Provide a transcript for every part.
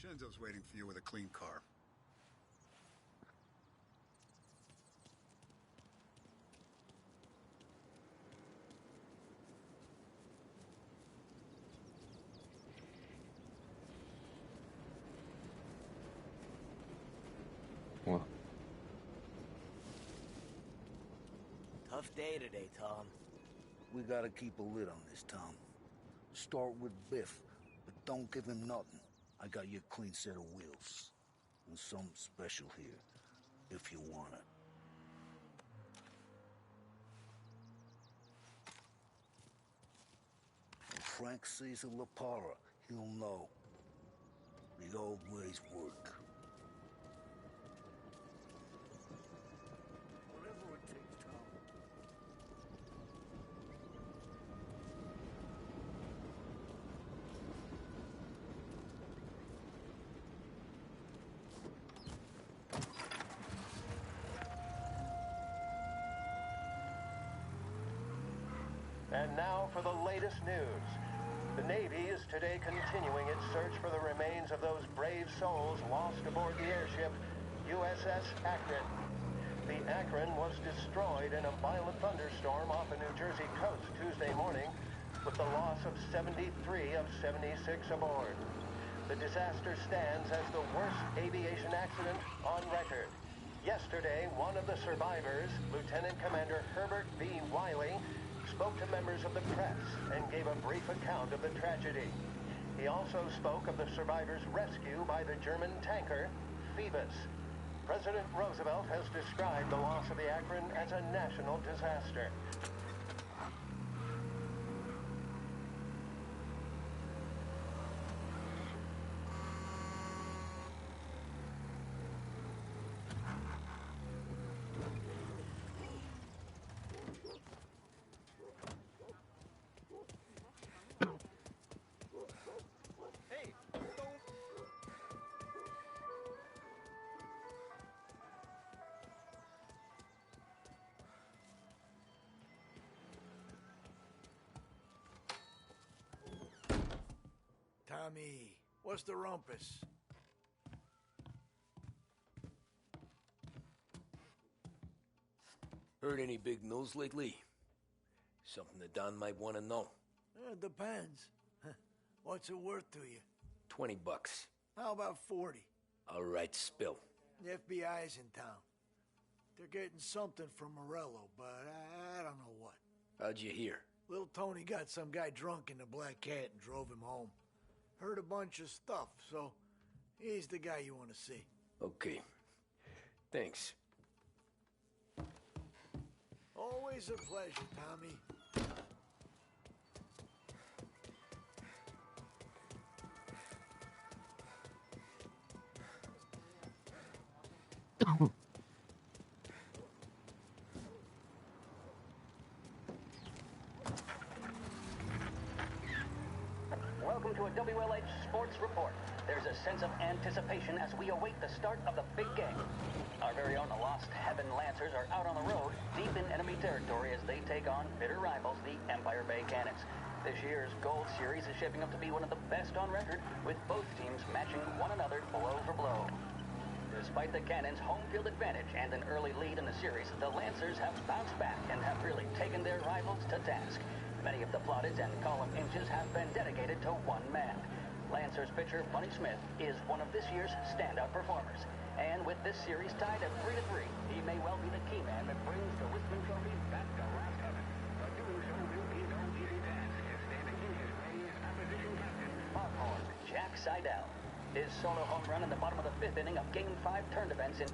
Vincenzo's waiting for you with a clean car. What? Tough day today, Tom. We gotta keep a lid on this, Tom. Start with Biff, but don't give him nothing. I got you a clean set of wheels. And something special here, if you want it. When Frank sees a La Parra, he'll know. The old ways work. Whatever it takes, Tom. And now for the latest news. The Navy is today continuing its search for the remains of those brave souls lost aboard the airship USS Akron. The Akron was destroyed in a violent thunderstorm off the New Jersey coast Tuesday morning, with the loss of 73 of 76 aboard. The disaster stands as the worst aviation accident on record. Yesterday, one of the survivors, Lieutenant Commander Herbert B. Wiley, spoke to members of the press and gave a brief account of the tragedy. He also spoke of the survivors' rescue by the German tanker, Phoebus. President Roosevelt has described the loss of the Akron as a national disaster. Tommy, what's the rumpus? Heard any big news lately? Something that Don might want to know. Depends. What's it worth to you? $20. How about 40? All right, spill. The FBI's in town. They're getting something from Morello, but I don't know what. How'd you hear? Little Tony got some guy drunk in the Black Cat and drove him home. Heard a bunch of stuff, so he's the guy you want to see. Okay. Thanks. Always a pleasure, Tommy. Welcome to a WLH Sports Report. There's a sense of anticipation as we await the start of the big game. Our very own Lost Heaven Lancers are out on the road, deep in enemy territory as they take on bitter rivals, the Empire Bay Cannons. This year's Gold Series is shaping up to be one of the best on record, with both teams matching one another blow for blow. Despite the Cannons' home field advantage and an early lead in the series, the Lancers have bounced back and have really taken their rivals to task. Many of the plaudits and column inches have been dedicated to one man. Lancers pitcher Bunny Smith is one of this year's standout performers. And with this series tied at 3-3, he may well be the key man that brings the Wisdom Trophy back to Lost Heaven. But doing so will be no easy task, as standing in his way is opposition captain Foghorn Jack Seidel. His solo home run in the bottom of the fifth inning of Game 5 turned events in...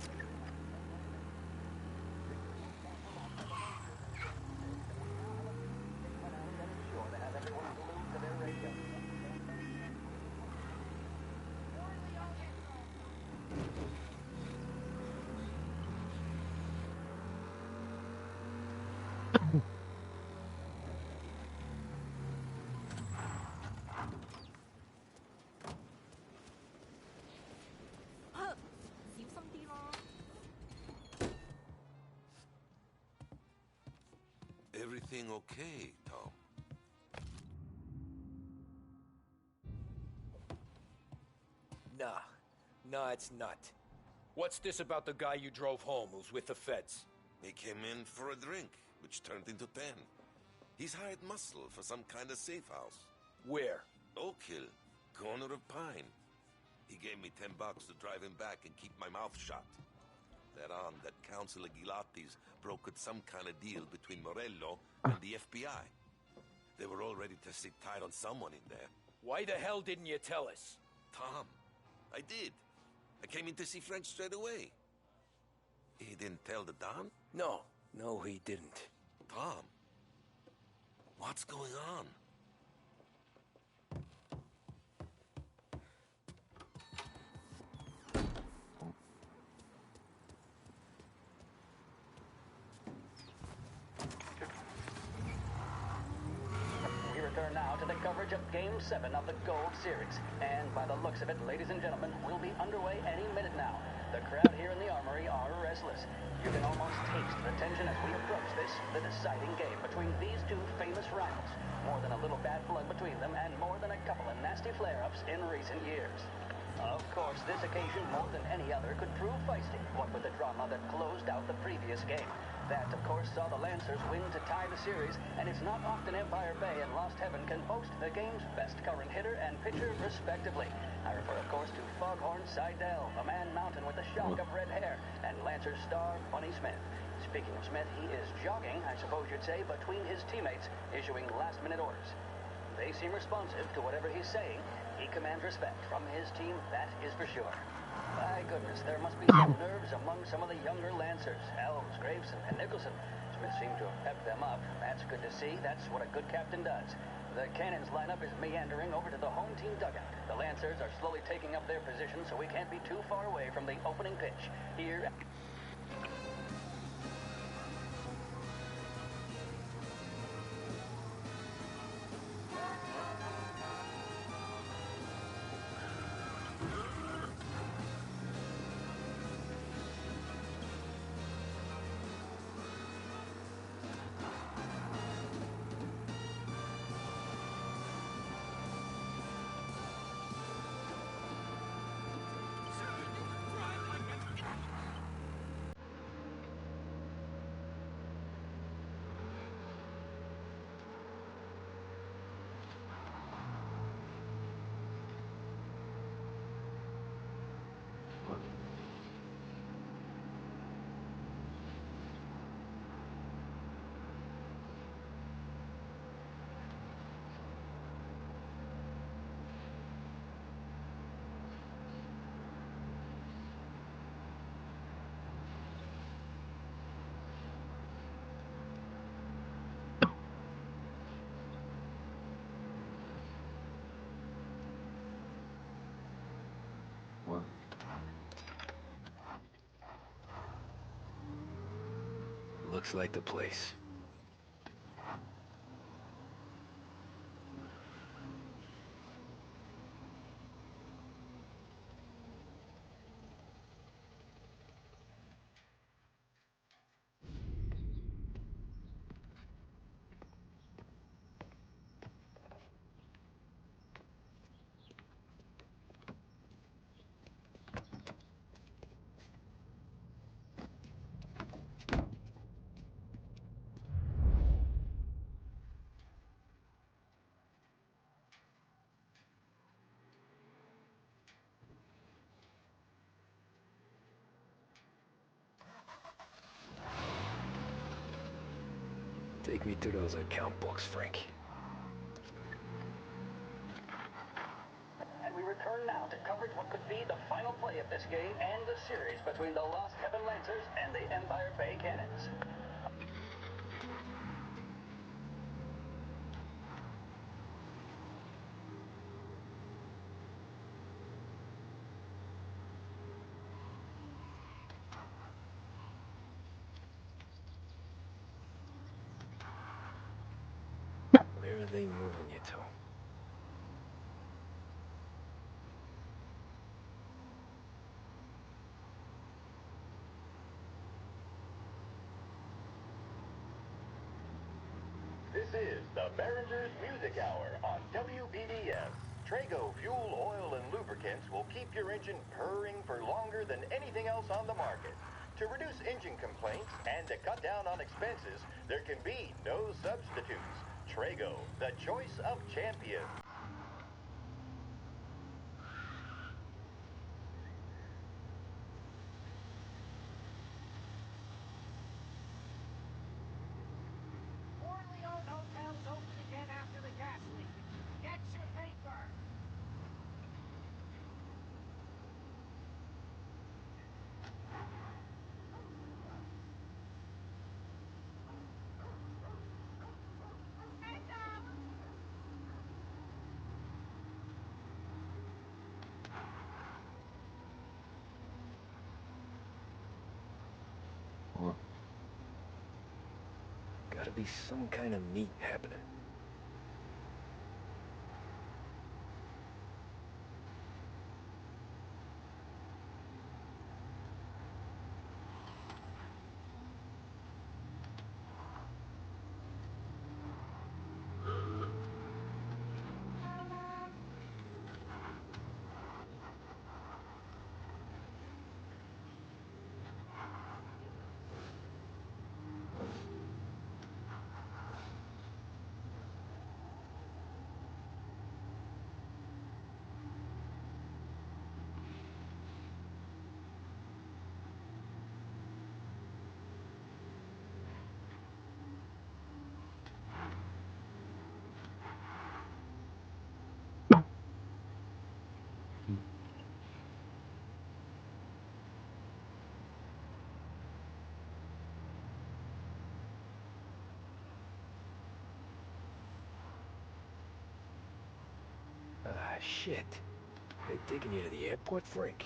Everything okay, Tom? Nah. Nah, it's not. What's this about the guy you drove home who's with the feds? He came in for a drink, which turned into 10. He's hired muscle for some kind of safe house. Where? Oak Hill, corner of Pine. He gave me $10 to drive him back and keep my mouth shut. They're on that Councilor Gilatti's brokered some kind of deal between Morello and the FBI. They were all ready to sit tight on someone in there. Why the hell didn't you tell us? Tom, I did. I came in to see Frank straight away. He didn't tell the Don? No, he didn't. Tom, what's going on? We return now to the coverage of Game 7 of the Gold Series. And by the looks of it, ladies and gentlemen, we'll be underway any minute now. The crowd here in the Armory are restless. You can almost taste the tension as we approach this, the deciding game between these two famous rivals. More than a little bad blood between them, and more than a couple of nasty flare-ups in recent years. Of course, this occasion, more than any other, could prove feisty, what with the drama that closed out the previous game. That, of course, saw the Lancers win to tie the series, and it's not often Empire Bay and Lost Heaven can boast the game's best current hitter and pitcher, respectively. I refer, of course, to Foghorn Seidel, a man mountain with a shock of red hair, and Lancers star Bunny Smith. Speaking of Smith, he is jogging, I suppose you'd say, between his teammates, issuing last-minute orders. They seem responsive to whatever he's saying. He commands respect from his team, that is for sure. My goodness, there must be some nerves among some of the younger Lancers. Elves, Graveson, and Nicholson. Smith seemed to have pepped them up. That's good to see. That's what a good captain does. The Cannons lineup is meandering over to the home team dugout. The Lancers are slowly taking up their position, so we can't be too far away from the opening pitch. Here... Looks like the place. Take me to those account books, Frank. And we return now to coverage what could be the final play of this game and the series between the Lost Heaven Lancers and the Empire Bay Cannons. Where are they moving you to? This is the Mariners Music Hour on WBDS. Trago fuel, oil, and lubricants will keep your engine purring for longer than anything else on the market. To reduce engine complaints and to cut down on expenses, there can be no substitutes. Trago, the choice of champions. Orleans Hotel's open again after the gas leak. Get your paper. Gotta be some kind of meat happening. Ah, shit. They're taking you to the airport, Frank?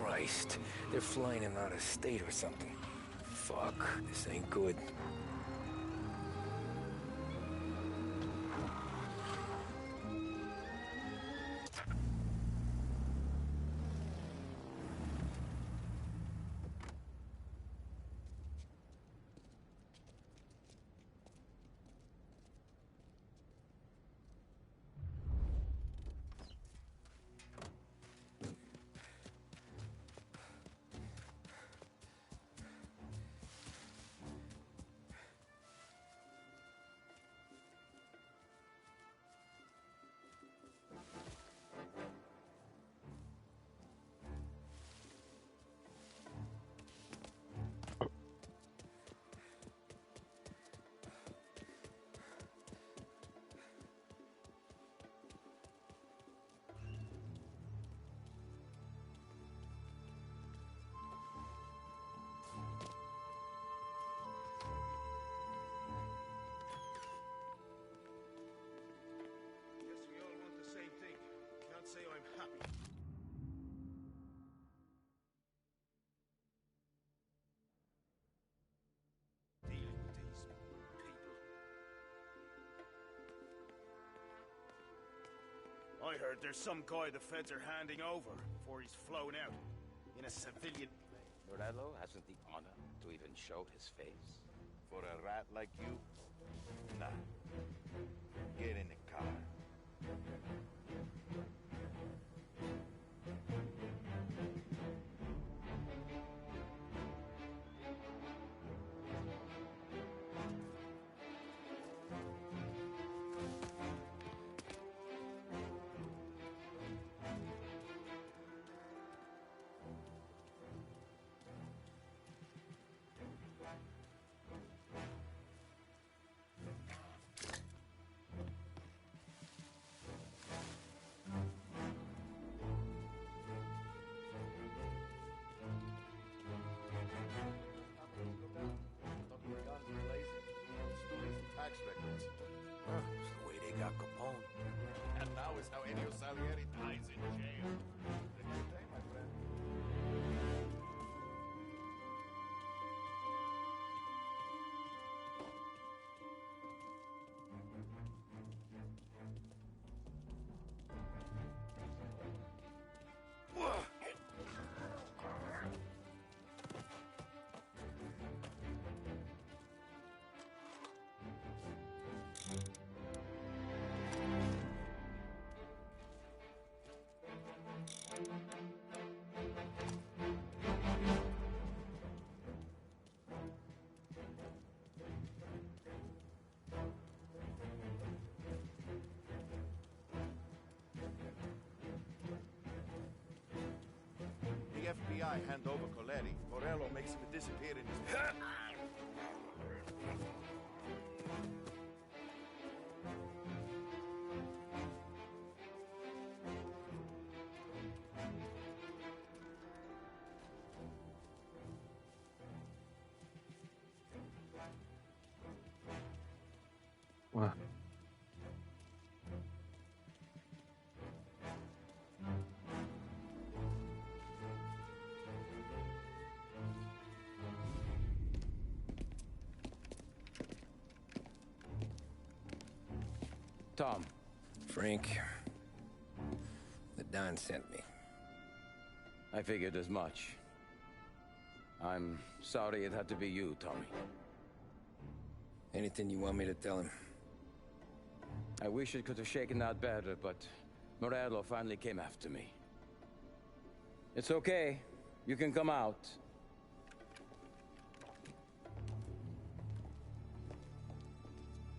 Christ, they're flying him out of state or something. Fuck, this ain't good. I heard there's some guy the feds are handing over before he's flown out. In a civilian... Morello hasn't the honor to even show his face. For a rat like you? Nah. Get in the car. Tax records. It's the way they got Capone. And now is how Ennio Salieri dies in jail. A good day, my friend. The FBI hand over Coletti. Morello makes him disappear in his... Wow. Tom. Frank, the Don sent me. I figured as much. I'm sorry it had to be you, Tommy. Anything you want me to tell him? I wish it could have shaken out better, but Morello finally came after me. It's okay. You can come out.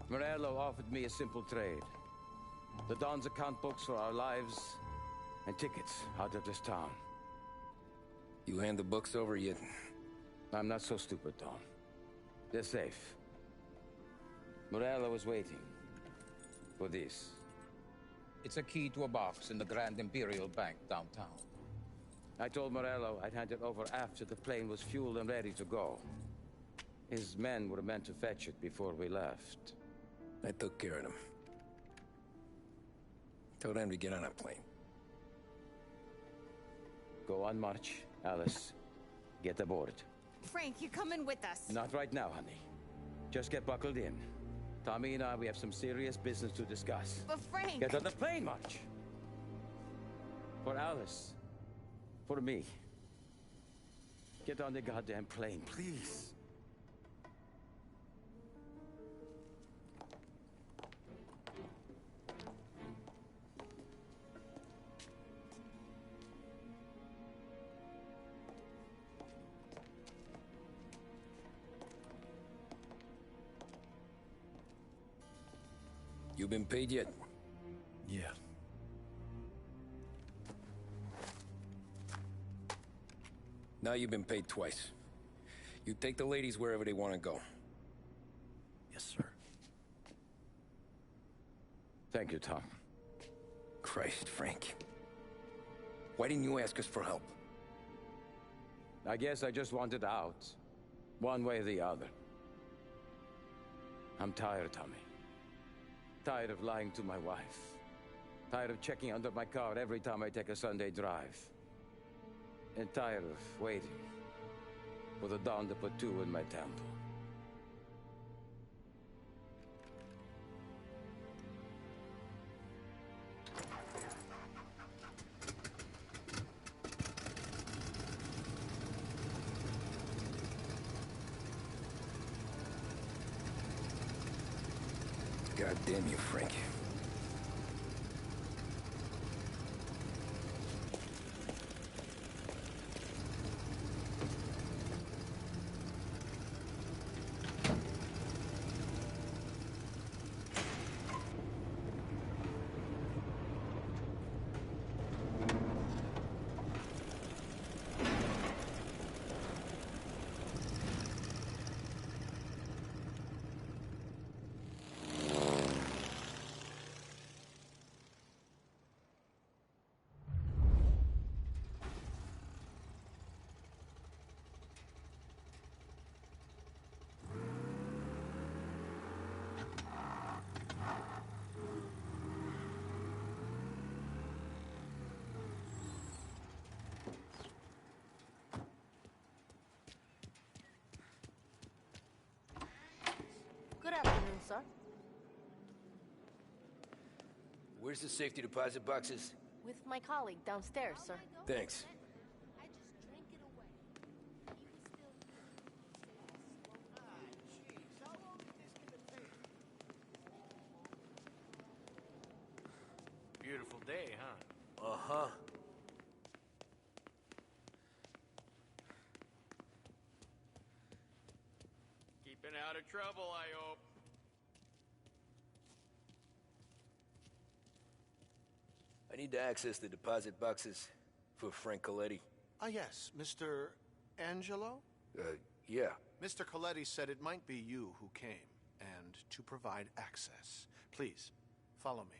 Morello offered me a simple trade. The Don's account books for our lives and tickets out of this town. You hand the books over yet? I'm not so stupid, Tom. They're safe. Morello was waiting for this. It's a key to a box in the Grand Imperial Bank downtown. I told Morello I'd hand it over after the plane was fueled and ready to go. His men were meant to fetch it before we left. I took care of them. Told them to get on a plane. Go on, march. Alice, get aboard. Frank, you're coming with us. Not right now, honey. Just get buckled in. Tommy and I, we have some serious business to discuss. But Frank... Get on the plane, March! For Alice. For me. Get on the goddamn plane, please. You been paid yet? Yeah. Now you've been paid twice. You take the ladies wherever they want to go. Yes, sir. Thank you, Tom. Christ, Frank. Why didn't you ask us for help? I guess I just wanted out. One way or the other. I'm tired, Tommy. Tired of lying to my wife. Tired of checking under my car every time I take a Sunday drive. And tired of waiting for the dawn to put two in my temple. God damn you, Frank. Good afternoon, sir. Where's the safety deposit boxes? With my colleague downstairs, sir. Thanks. Beautiful day, huh? Uh-huh. Keeping out of trouble, I hope. I need to access the deposit boxes for Frank Coletti. Ah, yes, Mr. Angelo? Yeah. Mr. Coletti said it might be you who came, and to provide access. Please, follow me.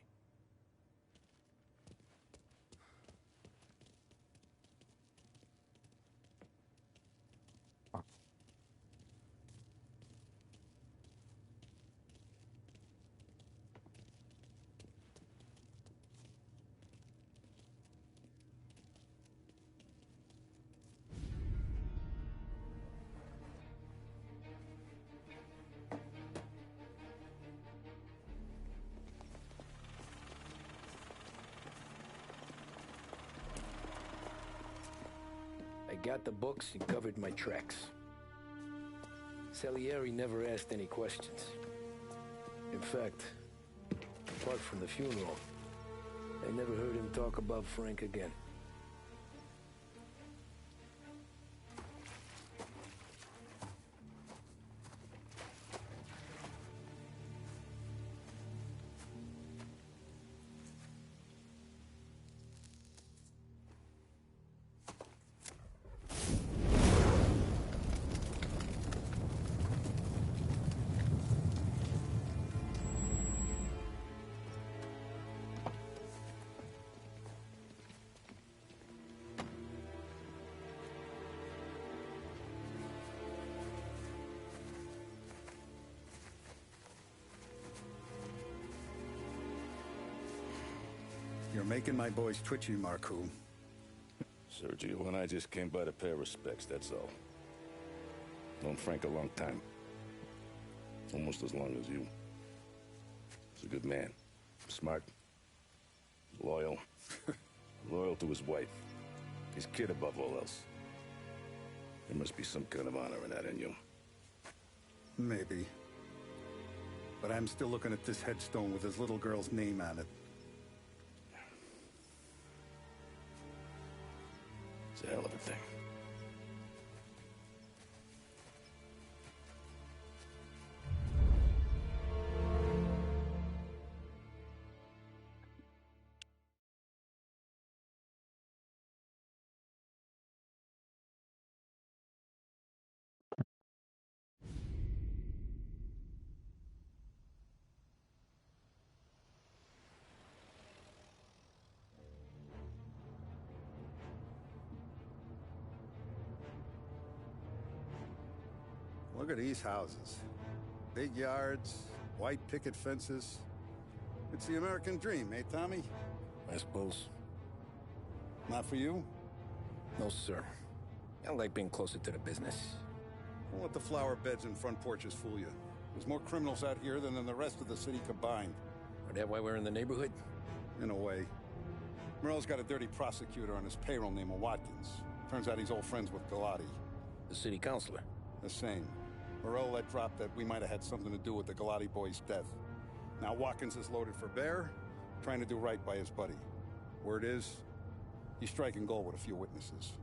I got the books and covered my tracks. Salieri never asked any questions. In fact, apart from the funeral, I never heard him talk about Frank again. You're making my boys twitchy, Marcoux. Sergio and I just came by to pay respects, that's all. Known Frank a long time. Almost as long as you. He's a good man. Smart. Loyal. Loyal to his wife. His kid above all else. There must be some kind of honor in that in you. Maybe. But I'm still looking at this headstone with his little girl's name on it. It's a hell of a thing. Look at these houses. Big yards, white picket fences. It's the American dream, eh, Tommy? I suppose. Not for you? No, sir. I like being closer to the business. Don't let the flower beds and front porches fool you. There's more criminals out here than in the rest of the city combined. Is that why we're in the neighborhood? In a way. Morell's got a dirty prosecutor on his payroll named Watkins. Turns out he's old friends with Galati. The city councilor? The same. Morell let drop that we might have had something to do with the Galati boy's death. Now Watkins is loaded for bear, trying to do right by his buddy. Word is, he's striking gold with a few witnesses.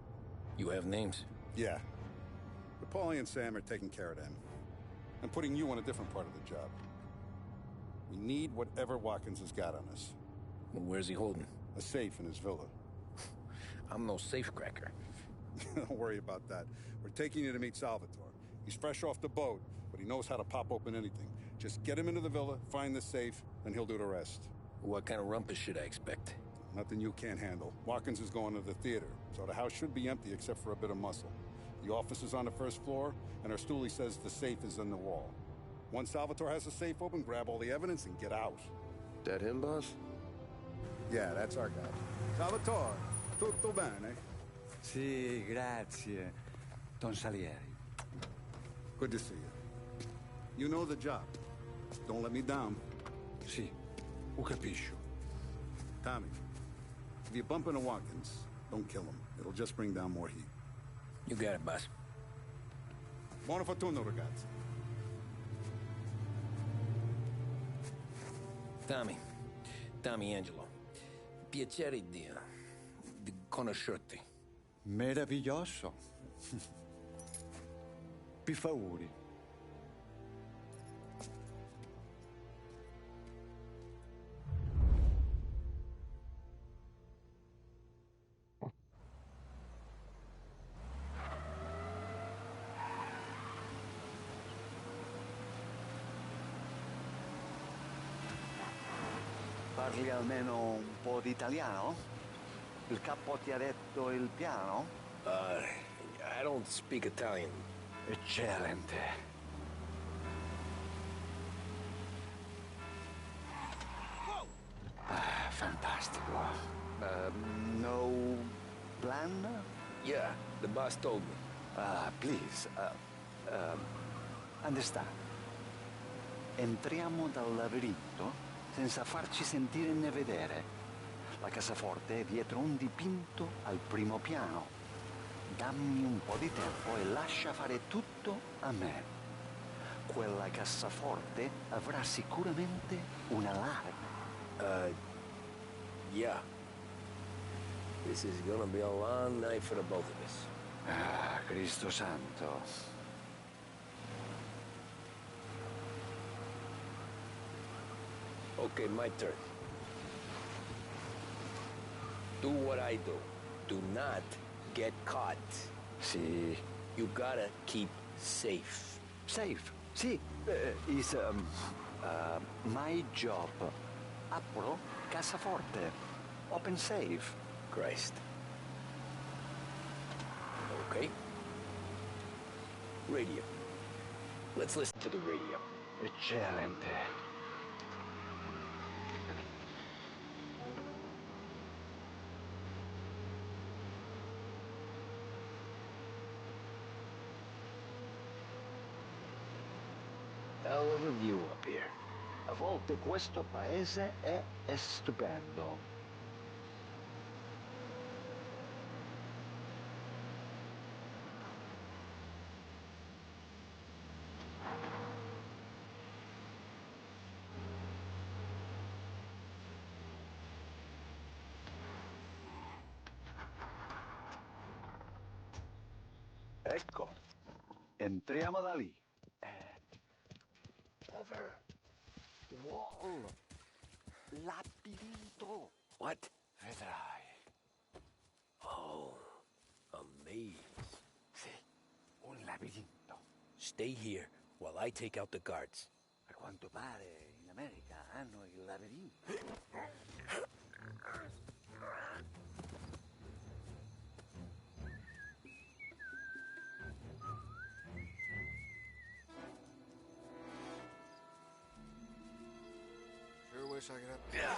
You have names? Yeah. But Paulie and Sam are taking care of them. I'm putting you on a different part of the job. We need whatever Watkins has got on us. Well, where's he holding? A safe in his villa. I'm no safecracker. Don't worry about that. We're taking you to meet Salvatore. He's fresh off the boat, but he knows how to pop open anything. Just get him into the villa, find the safe, and he'll do the rest. What kind of rumpus should I expect? Nothing you can't handle. Watkins is going to the theater, so the house should be empty except for a bit of muscle. The office is on the first floor, and our stoolie says the safe is in the wall. Once Salvatore has the safe open, grab all the evidence and get out. That him, boss? Yeah, that's our guy. Salvatore, tutto bene? Sì, grazie, Don Salieri. Good to see you. You know the job. Don't let me down. Sì, ho capisco. Tommy, if you bump into Watkins, don't kill him. It'll just bring down more heat. You got it, boss. Buona fortuna, ragazzi. Tommy Angelo. Piacere di conoscerti. Meraviglioso. Per favore. Parli almeno un po' di italiano? Il capo ti ha detto il piano? I don't speak Italian. Eccellente. Fantastico. No plan? Yeah, the boss told me. Please, understand. Entriamo dal labirinto senza farci sentire né vedere. La cassaforte è dietro un dipinto al primo piano. Dammi un po' di tempo e lascia fare tutto a me. Quella cassaforte avrà sicuramente un allarme. Yeah. This is gonna be a long night for the both of us. Cristo santo. Okay, my turn. Do what I do. Do not get caught. Sì. You gotta keep safe. Safe? Sì. Is my job. Apro cassaforte. Open safe. Christ. Okay. Radio. Let's listen to the radio. Eccellente. Hell of a view up here. A volte questo paese è stupendo. Ecco, entriamo da lì. Over. Wall. Labirinto. What? Vedrai. Oh, a maze. Sì, un labirinto. Stay here while I take out the guards. A quanto pare in America hanno il labirinto. Sure wish I could have... Yeah.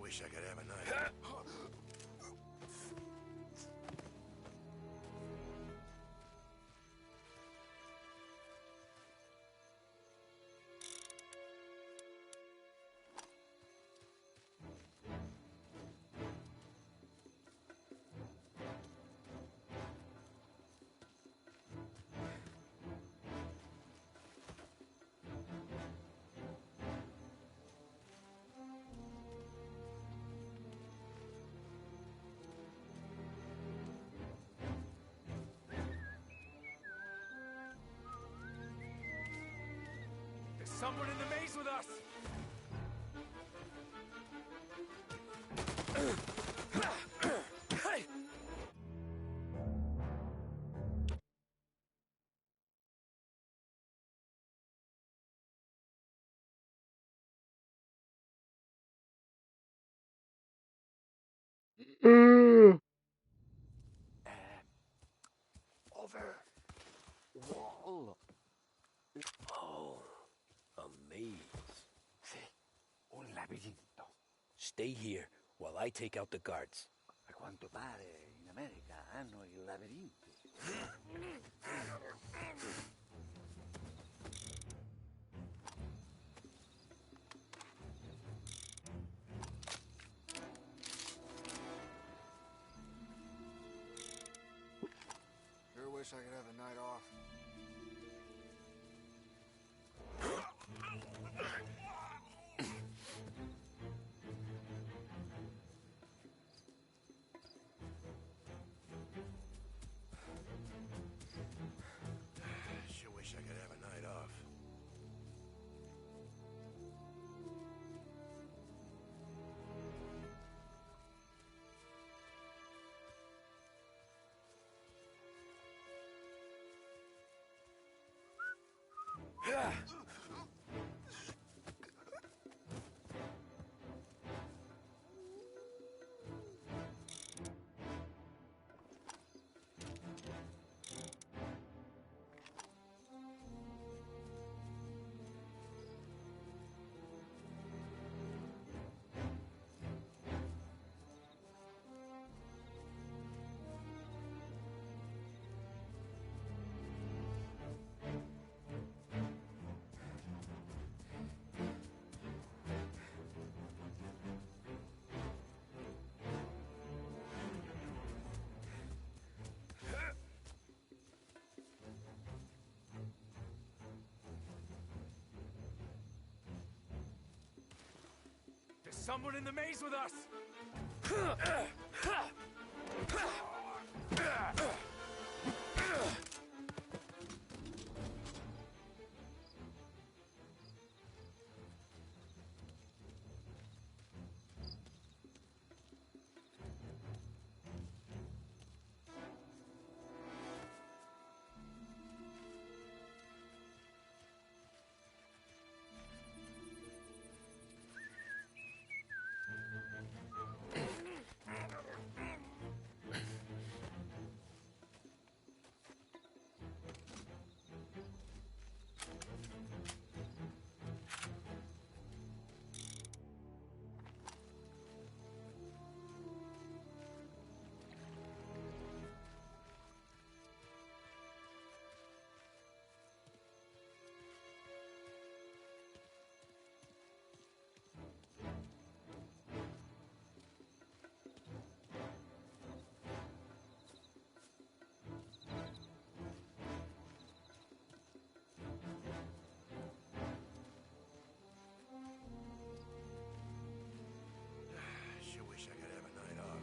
wish I could have a knife. Someone in the maze with us! Over. Wall. Oh, a maze. Sì, un labirinto. Stay here while I take out the guards. A quanto pare in America hanno i labirinti. Sure wish I could have a night off. Sure wish I could have a night off. There's someone in the maze with us! Sure wish I could have a night off.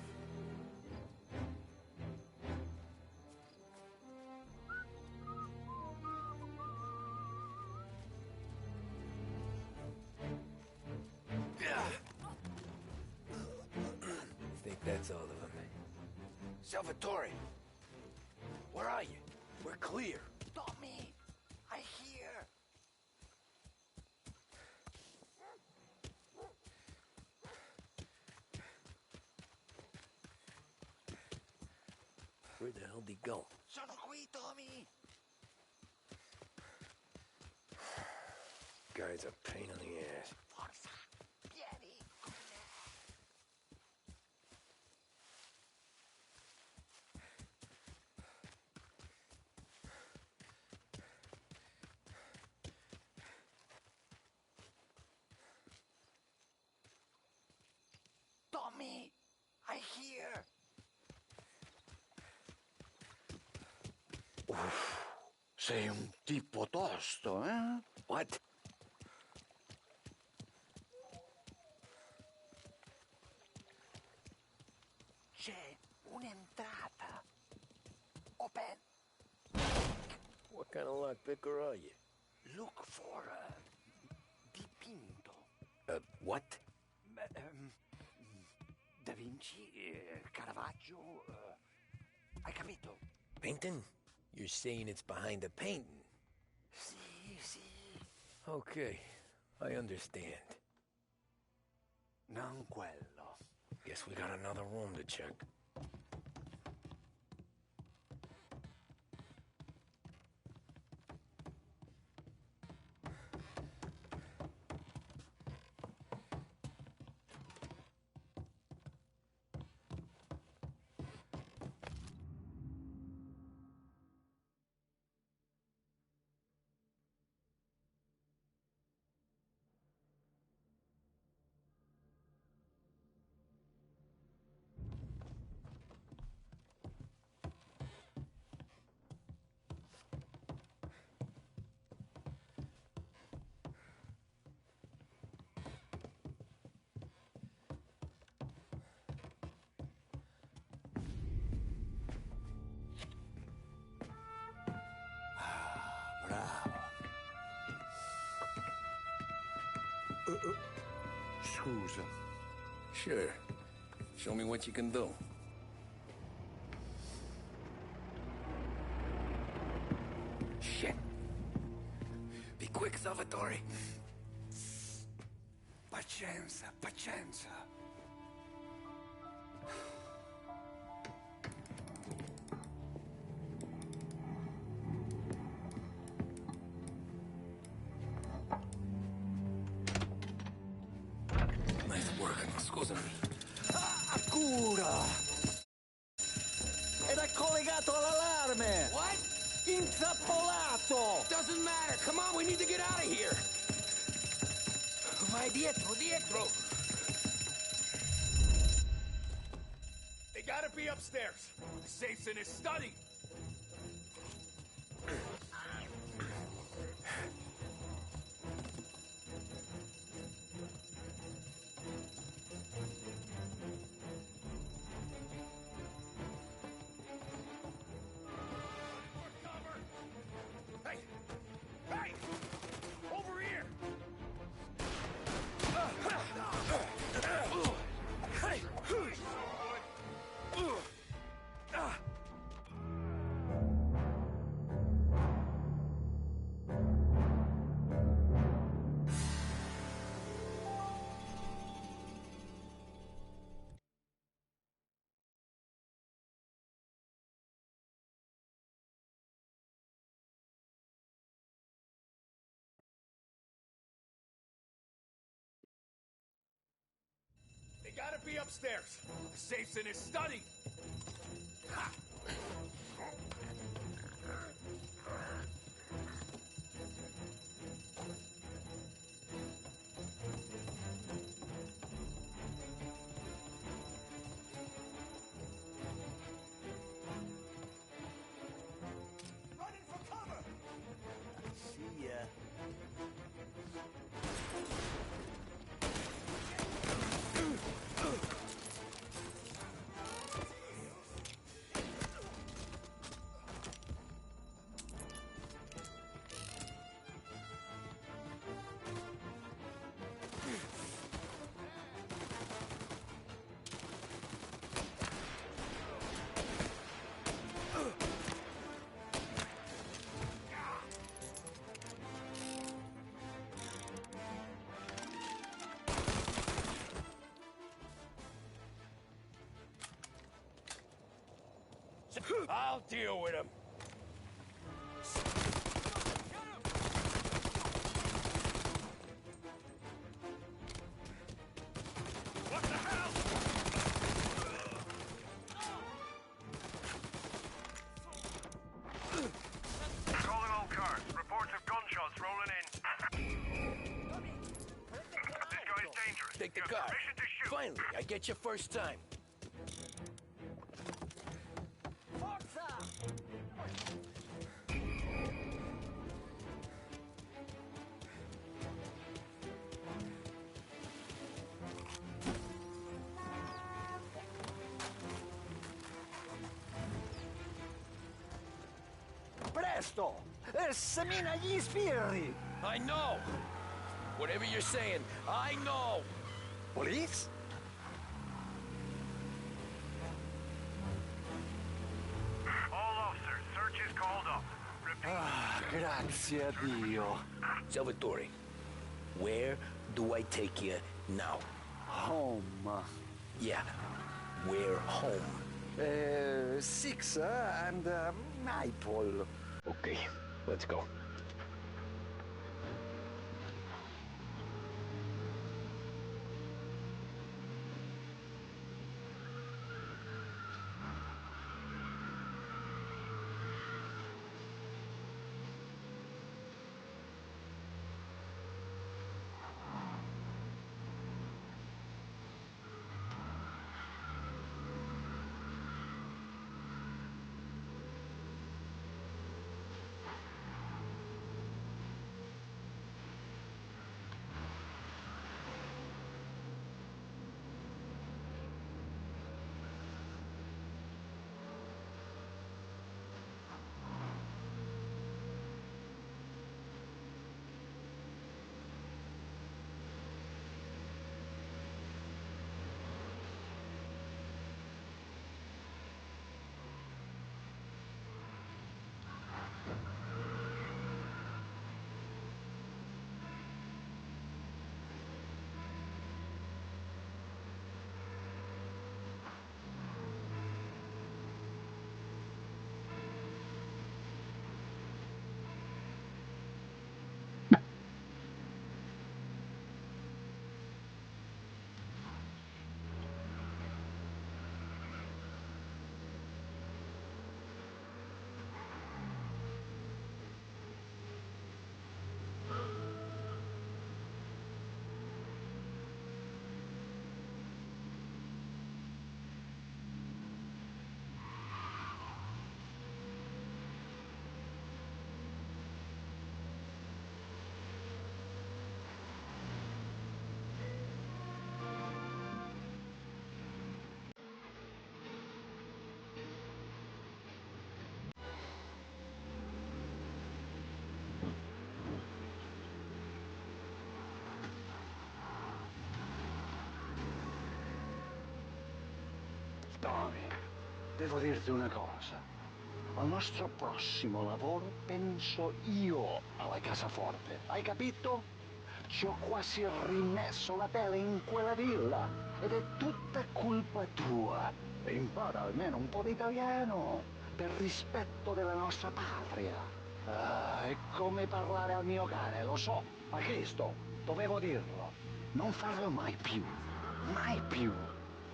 Think that's all of them. Salvatore! Where are you? We're clear. Tommy, I hear. Where the hell did he go? Sono qui, Tommy. Guy's a pain in the ass. Forza, vieni con me. Sei un tipo tosto, eh? What? C'è un'entrata. Open. What kind of lockpicker are you? Look for dipinto. What? Da Vinci, Caravaggio. Hai capito? Painting? You're saying it's behind the painting? Sì, sì. Okay, I understand. Non quello. Guess we got another room to check. Scusa. Sure. Show me what you can do. Shit. Be quick, Salvatore. Pazienza, pazienza. Nice work. Scusami. Cura! Ed è collegato all'allarme! What? Intrappolato! Doesn't matter. Come on, we need to get out of here. Vai dietro, dietro. They gotta be upstairs. The safe's in his study. Hey! Hey! Over here! Hey! They gotta be upstairs. The safe's in his study. Ha! Running for cover! See ya. I'll deal with him. What the hell? Calling all cars. Reports of gunshots rolling in. This guy's dangerous. Take the You have car. permission to shoot. Finally, I get you first time. questo? Semina gli sbirri! I know! Whatever you're saying, I know! Police? All officers, search is called up. Repeat. Ah, grazie a Dio. Salvatore, where do I take you now? Home. Yeah, where home? Six and Maple. Okay, let's go. Tommy, devo dirti una cosa. Al nostro prossimo lavoro penso io alla cassaforte. Hai capito? Ci ho quasi rimesso la tela in quella villa. Ed è tutta colpa tua. E impara almeno un po' di italiano. Per rispetto della nostra patria. Ah, è come parlare al mio cane, lo so. Ma Cristo, dovevo dirlo. Non farlo mai più. Mai più.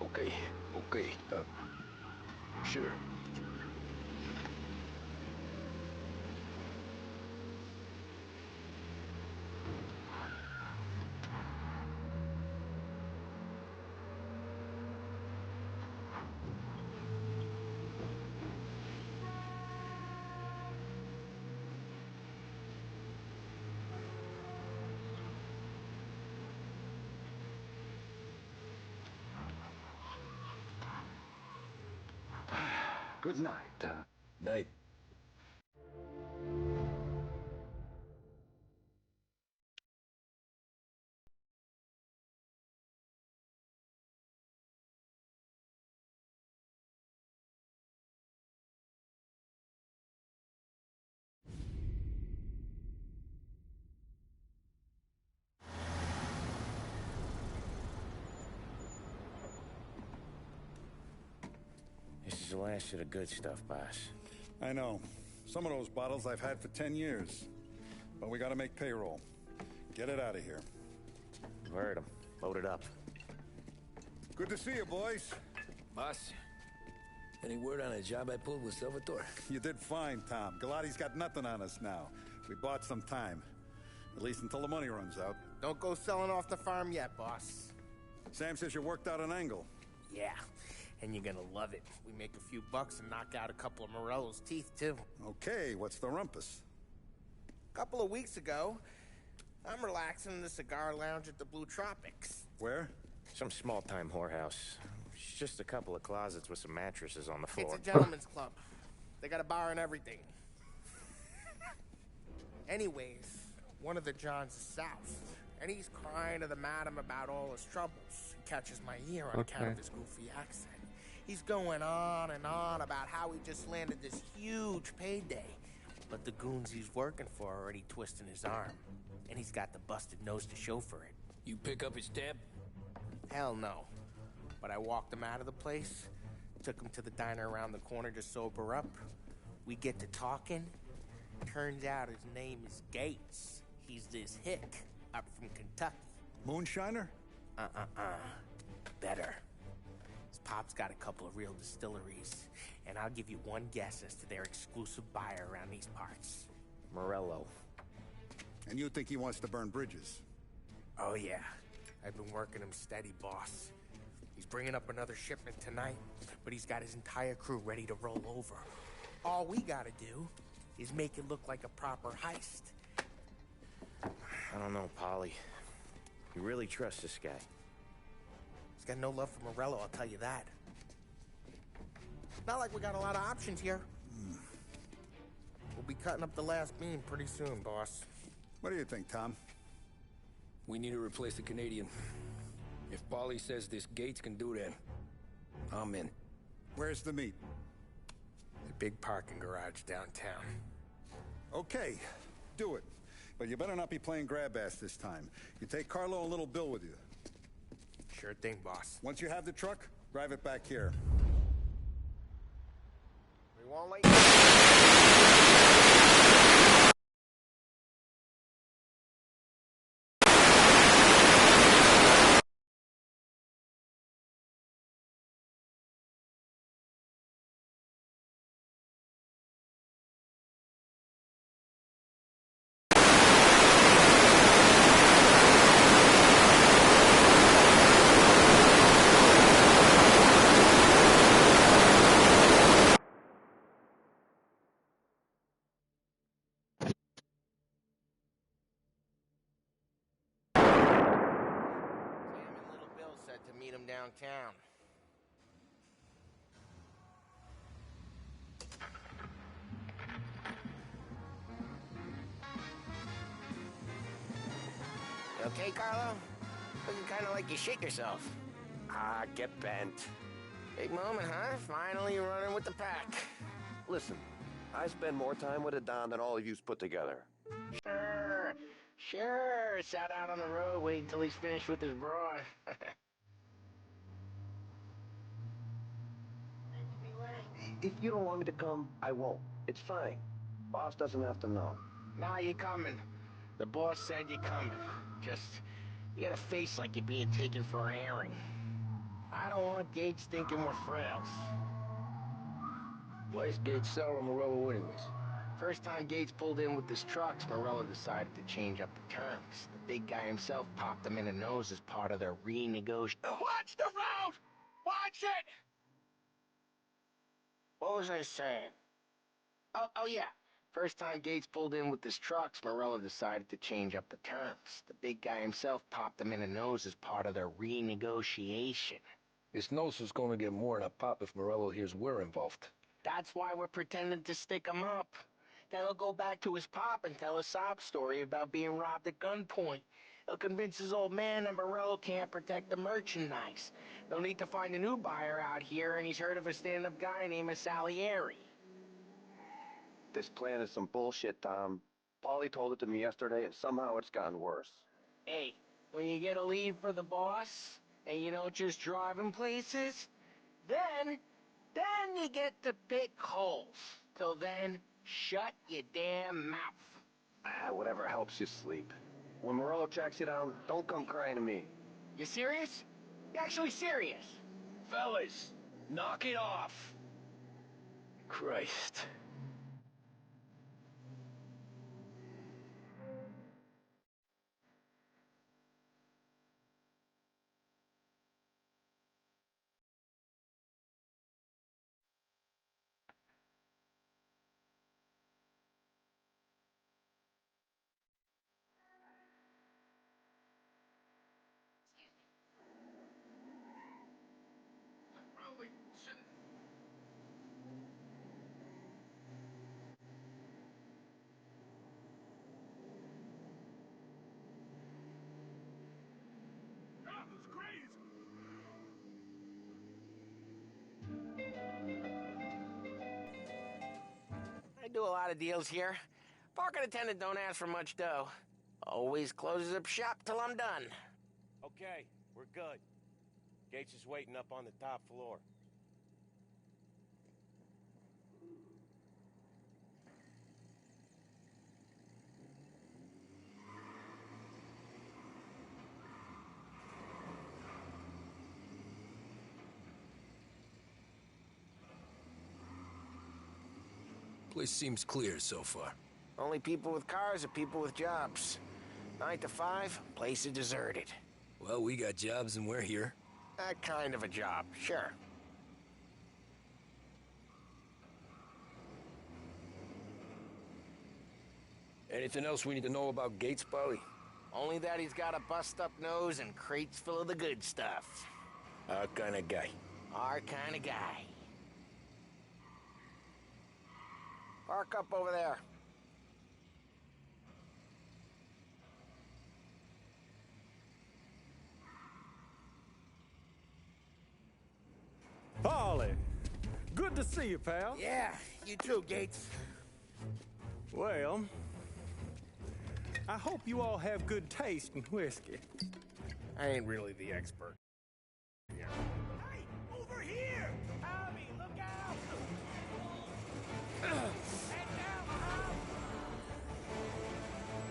Okay, sure. Good night. Night. This is the last of the good stuff, boss. I know. Some of those bottles I've had for 10 years. But we gotta make payroll. Get it out of here. Heard him. Load it up. Good to see you, boys. Boss, any word on a job I pulled with Salvatore? You did fine, Tom. Galati's got nothing on us now. We bought some time. At least until the money runs out. Don't go selling off the farm yet, boss. Sam says you worked out an angle. Yeah, and you're gonna love it. We make a few bucks and knock out a couple of Morello's teeth, too. Okay, what's the rumpus? A couple of weeks ago, I'm relaxing in the cigar lounge at the Blue Tropics. Where? Some small-time whorehouse. It's just a couple of closets with some mattresses on the floor. It's a gentleman's club. They got a bar and everything. Anyways, one of the Johns is south, and he's crying to the madam about all his troubles. He catches my ear on account of his goofy accent. He's going on and on about how he just landed this huge payday, but the goons he's working for are already twisting his arm, and he's got the busted nose to show for it. You pick up his tab? Hell no. But I walked him out of the place, took him to the diner around the corner to sober up. We get to talking. Turns out his name is Gates. He's this hick up from Kentucky. Moonshiner? Better. His pop's got a couple of real distilleries, and I'll give you one guess as to their exclusive buyer around these parts. Morello. And you think he wants to burn bridges? Oh yeah. I've been working him steady, boss. He's bringing up another shipment tonight, but he's got his entire crew ready to roll over. All we gotta do is make it look like a proper heist. I don't know, Polly. You really trust this guy? He's got no love for Morello, I'll tell you that. Not like we got a lot of options here. We'll be cutting up the last beam pretty soon, boss. What do you think, Tom? We need to replace the Canadian. If Polly says this Gates can do that, I'm in. Where's the meet? The big parking garage downtown. Okay, do it. But you better not be playing grab ass this time. You take Carlo and Little Bill with you. Sure thing, boss. Once you have the truck, drive it back here. We won't let you... to meet him downtown. You okay, Carlo? Looking kind of like you shit yourself. Ah, get bent. Big moment, huh? Finally running with the pack. Listen, I spend more time with a Don than all of yous put together. Sure. Sat out on the road waiting until he's finished with his broad. If you don't want me to come, I won't. It's fine. Boss doesn't have to know. Nah, you're coming. The boss said you're coming. Just, you got a face like you're being taken for an airing. I don't want Gates thinking we're frails. Why is Gates sour on Morello anyways? First time Gates pulled in with his trucks, Morello decided to change up the terms. The big guy himself popped him in the nose as part of their renegotiation. Watch the road! Watch it! What was I saying? Oh yeah. First time Gates pulled in with his trucks, Morello decided to change up the terms. The big guy himself popped him in the nose as part of their renegotiation. His nose is gonna get more than a pop if Morello hears we're involved. That's why we're pretending to stick him up. Then he'll go back to his pop and tell a sob story about being robbed at gunpoint. He'll convince his old man that Morello can't protect the merchandise. They'll need to find a new buyer out here, and he's heard of a stand-up guy named Salieri. This plan is some bullshit, Tom. Paulie told it to me yesterday, and somehow it's gotten worse. Hey, when you get a lead for the boss, and you don't just drive him places, then you get to pick holes. Till then, shut your damn mouth. Whatever helps you sleep. When Morello tracks you down, don't come crying to me. You serious? You actually serious? Fellas, knock it off. Christ. do a lot of deals here. Parking attendant don't ask for much dough. Always closes up shop till I'm done. Okay, we're good. Gates is waiting up on the top floor. Place seems clear so far. Only people with cars are people with jobs. 9 to 5, place is deserted. Well, we got jobs and we're here. That kind of a job, sure. Anything else we need to know about Gates, Polly? Only that he's got a bust-up nose and crates full of the good stuff. Our kind of guy. Our kind of guy. Park up over there. Polly, good to see you, pal. Yeah, you too, Gates. Well, I hope you all have good taste in whiskey. I ain't really the expert. Hey, over here! Tommy, look out! Head down, Tom!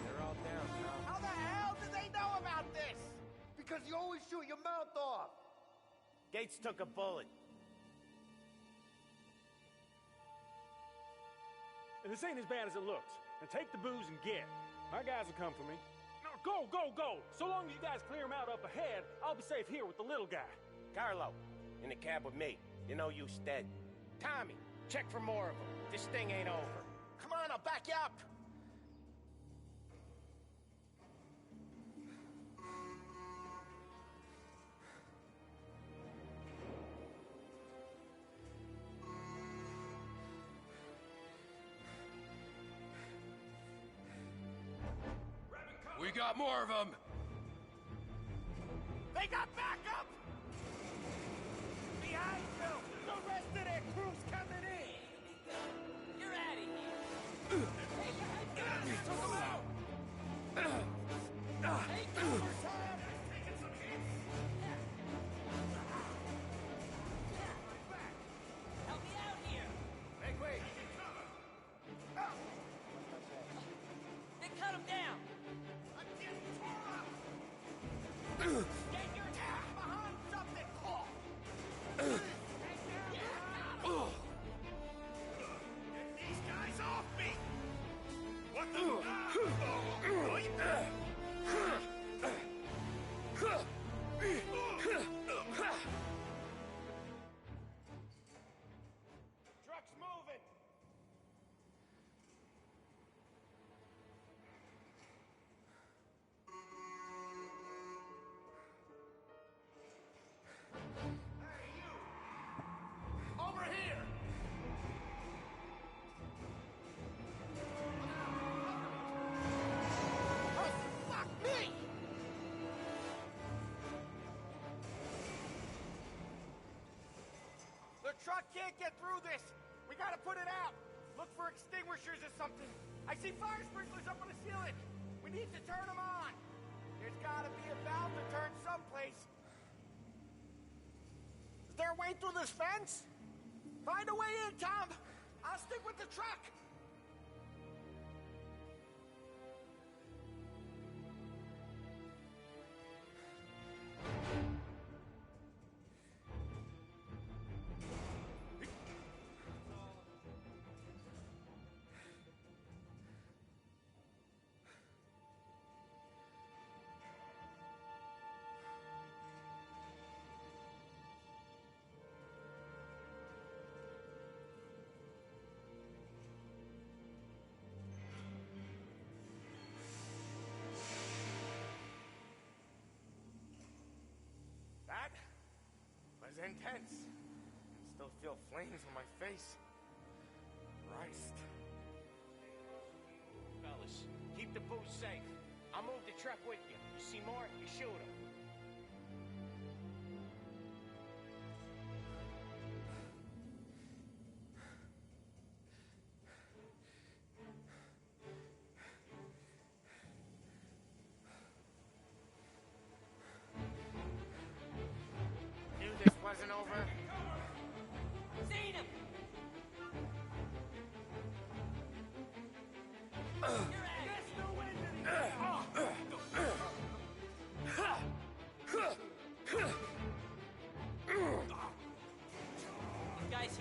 They're all down, Tom. How the hell did they know about this? Because you always shoot your mouth off. Gates took a bullet. And this ain't as bad as it looks. Now take the booze and get. My guys will come for me. No, go, go, go! So long as you guys clear them out up ahead, I'll be safe here with the little guy. Carlo, in the cab with me. You know you stead. Tommy, check for more of them. This thing ain't over. Come on, I'll back you up. We got more of them! They got backup! Behind you! The rest of their crew's coming in! You're out of here! Hey, guys! Took them out! Take over, Tom! Taking some hits! Help me out here! Make way! They cut him down! Get your ass behind something, Paul! Get these guys off me! What Truck's moving! Over here! Oh, fuck me! The truck can't get through this. We gotta put it out. Look for extinguishers or something. I see fire sprinklers up on the ceiling. We need to turn them on. There's gotta be a valve to turn someplace. Is there a way through this fence? Find a way in, Tom! I'll stick with the truck! That was intense. I still feel flames on my face. Christ. Fellas, keep the booze safe. I'll move the truck with you. You see more, you shoot him.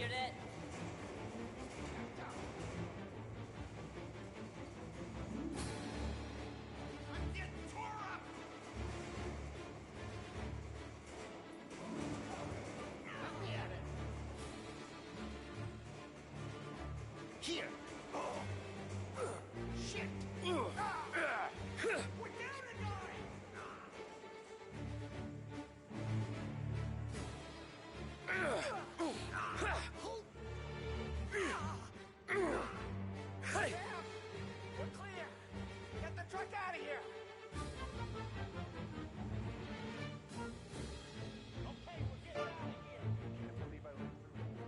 Measured it. I'm getting tore up! Let me at it. Here. Shit. We're down a guy. Hey! We're clear. Get the truck out of here. Okay, we're getting out of here. Can't believe I lived through it.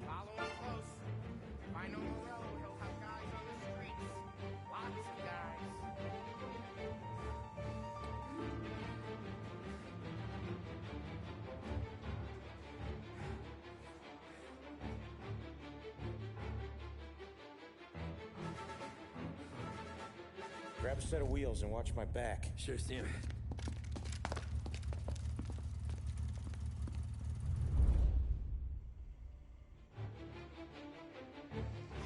Follow him close. If I know Morello, he'll have guys on the streets. Lots of guys. Grab a set of wheels and watch my back. Sure, Sam.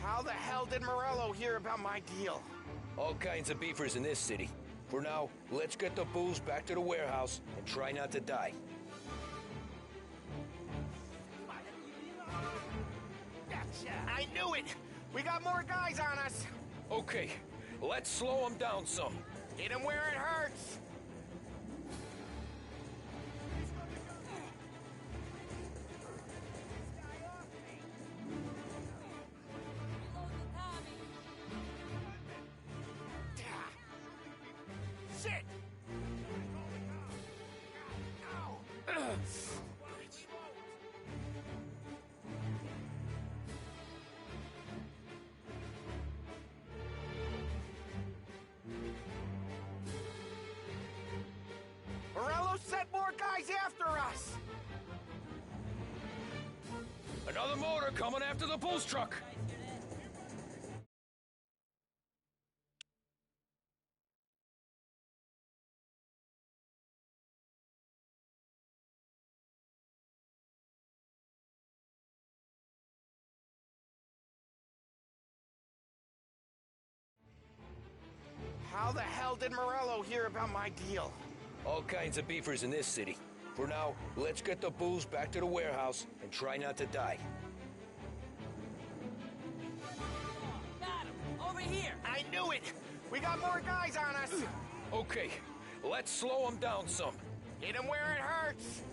How the hell did Morello hear about my deal? All kinds of beefers in this city. For now, let's get the booze back to the warehouse and try not to die. Gotcha. I knew it! We got more guys on us! Okay, let's slow them down some. Hit him where it hurts! Shit! Morello sent more guys after us! Another motor coming after the booze truck. How the hell did Morello hear about my deal? All kinds of beefers in this city. For now, let's get the booze back to the warehouse and try not to die. Got him. Over here. I knew it! We got more guys on us! Okay, let's slow them down some. Hit him where it hurts!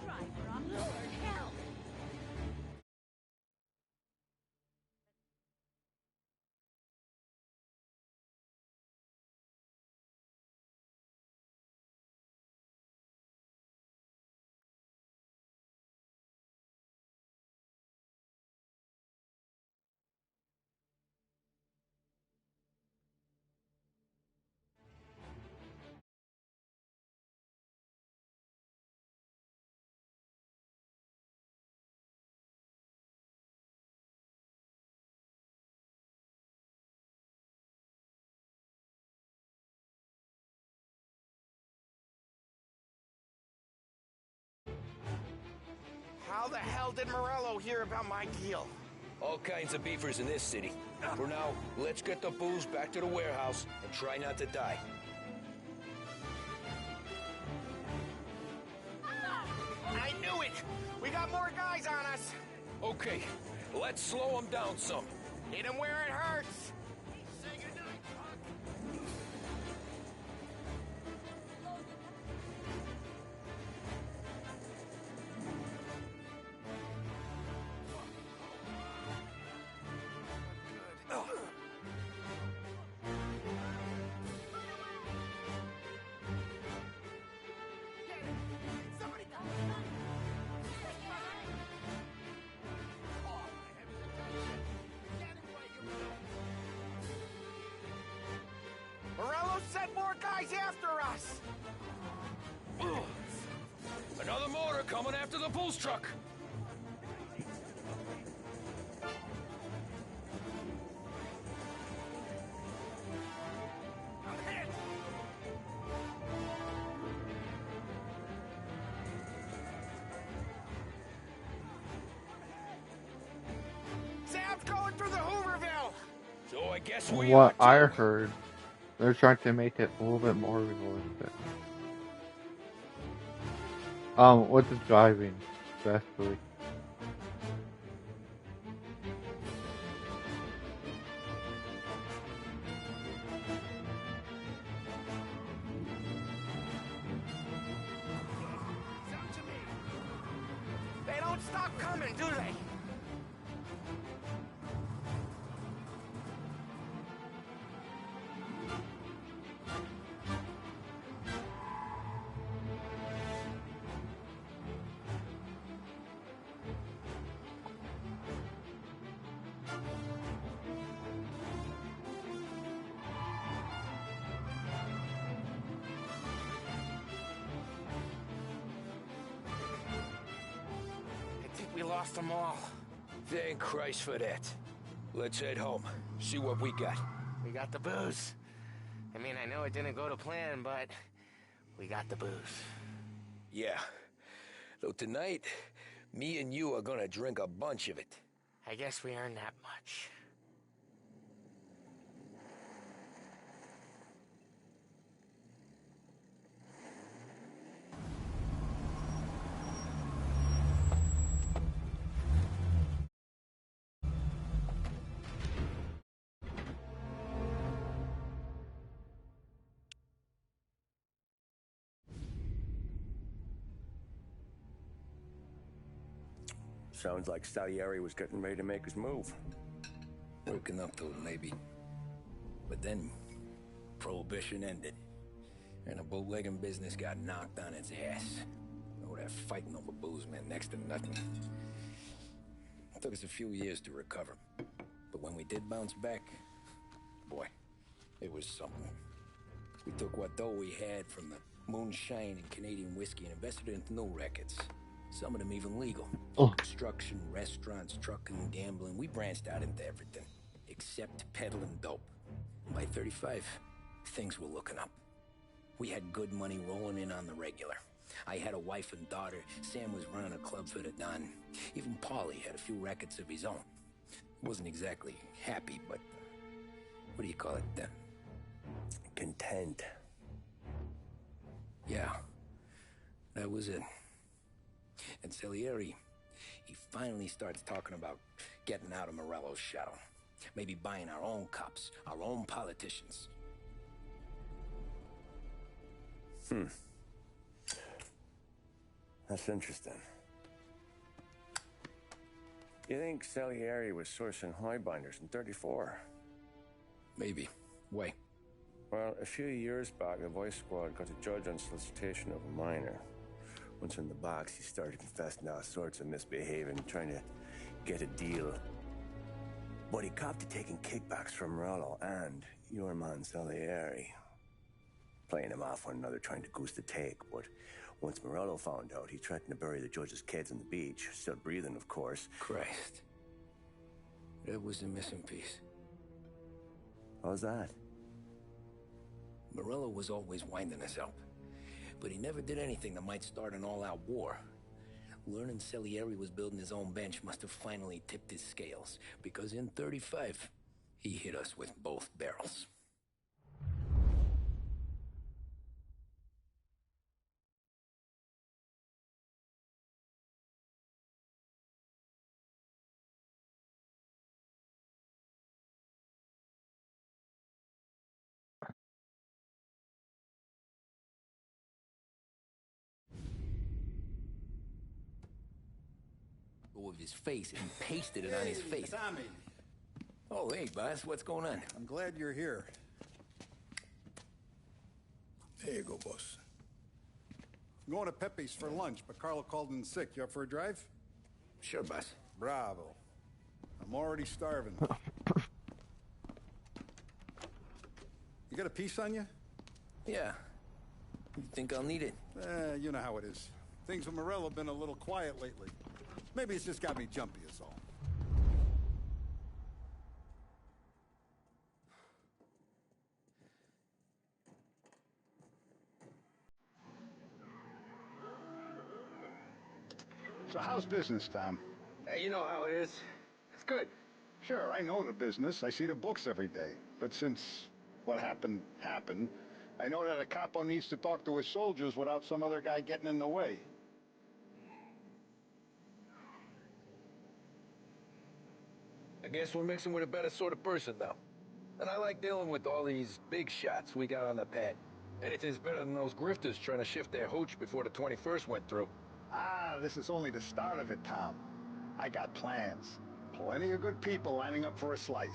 Driver on Lord, help! How the hell did Morello hear about my deal? All kinds of beefers in this city. For now, let's get the booze back to the warehouse and try not to die. I knew it! We got more guys on us! Okay, let's slow them down some. Hit him where it hurts! Say goodnight, punk. Somebody come on! Oh, my heavens attention! Get him where you belong! Morello sent more guys after us! Another motor coming after the booze truck. I'm hit! Guess From we what are I too. heard, they're trying to make it a little bit more realistic. With the driving, especially. They don't stop coming, do they? I think we lost them all. Thank Christ for that. Let's head home. See what we got. We got the booze. I mean, I know it didn't go to plan, but we got the booze. Yeah. Though tonight, me and you are gonna drink a bunch of it. I guess we earned that much. Sounds like Salieri was getting ready to make his move. Working up to it, maybe. But then, Prohibition ended. And the bootlegging business got knocked on its ass. Oh, that fighting over booze meant next to nothing. It took us a few years to recover. But when we did bounce back, boy, it was something. We took what dough we had from the moonshine and Canadian whiskey and invested it into new rackets. Some of them even legal. Construction, restaurants, trucking, gambling. We branched out into everything. Except peddling dope. And by 35, things were looking up. We had good money rolling in on the regular. I had a wife and daughter. Sam was running a club for the Don. Even Paulie had a few rackets of his own. Wasn't exactly happy, but... what do you call it? Content. Yeah. That was it. And Salieri, he finally starts talking about getting out of Morello's shadow. Maybe buying our own cops, our own politicians. That's interesting. You think Salieri was sourcing highbinders in 34? Maybe. Why? Well, a few years back, the Vice Squad got a judge on solicitation of a minor. Once in the box, he started confessing all sorts of misbehaving, trying to get a deal. But he copped to taking kickbacks from Morello and your man Salieri. Playing him off one another, trying to goose the take, but once Morello found out, he threatened to bury the judge's kids on the beach. Still breathing, of course. Christ. That was the missing piece. How's that? Morello was always winding us up. But he never did anything that might start an all-out war. Learning Salieri was building his own bench must have finally tipped his scales, because in 35, he hit us with both barrels. With his face and pasted it on his face. Tommy. Oh, hey, boss, what's going on? I'm glad you're here. There you go, boss. I'm going to Pepe's for lunch, but Carlo called in sick. You up for a drive? Sure, boss. Bravo. I'm already starving. You got a piece on you? Yeah. You think I'll need it? You know how it is. Things with Morello have been a little quiet lately. Maybe it's just got me jumpy is all. So how's business, Tom? You know how it is. It's good. Sure, I know the business. I see the books every day. But since what happened, I know that a capo needs to talk to his soldiers without some other guy getting in the way. I guess we're mixing with a better sort of person now. And I like dealing with all these big shots we got on the pad. Anything's better than those grifters trying to shift their hooch before the 21st went through. Ah, this is only the start of it, Tom. I got plans. Plenty of good people lining up for a slice.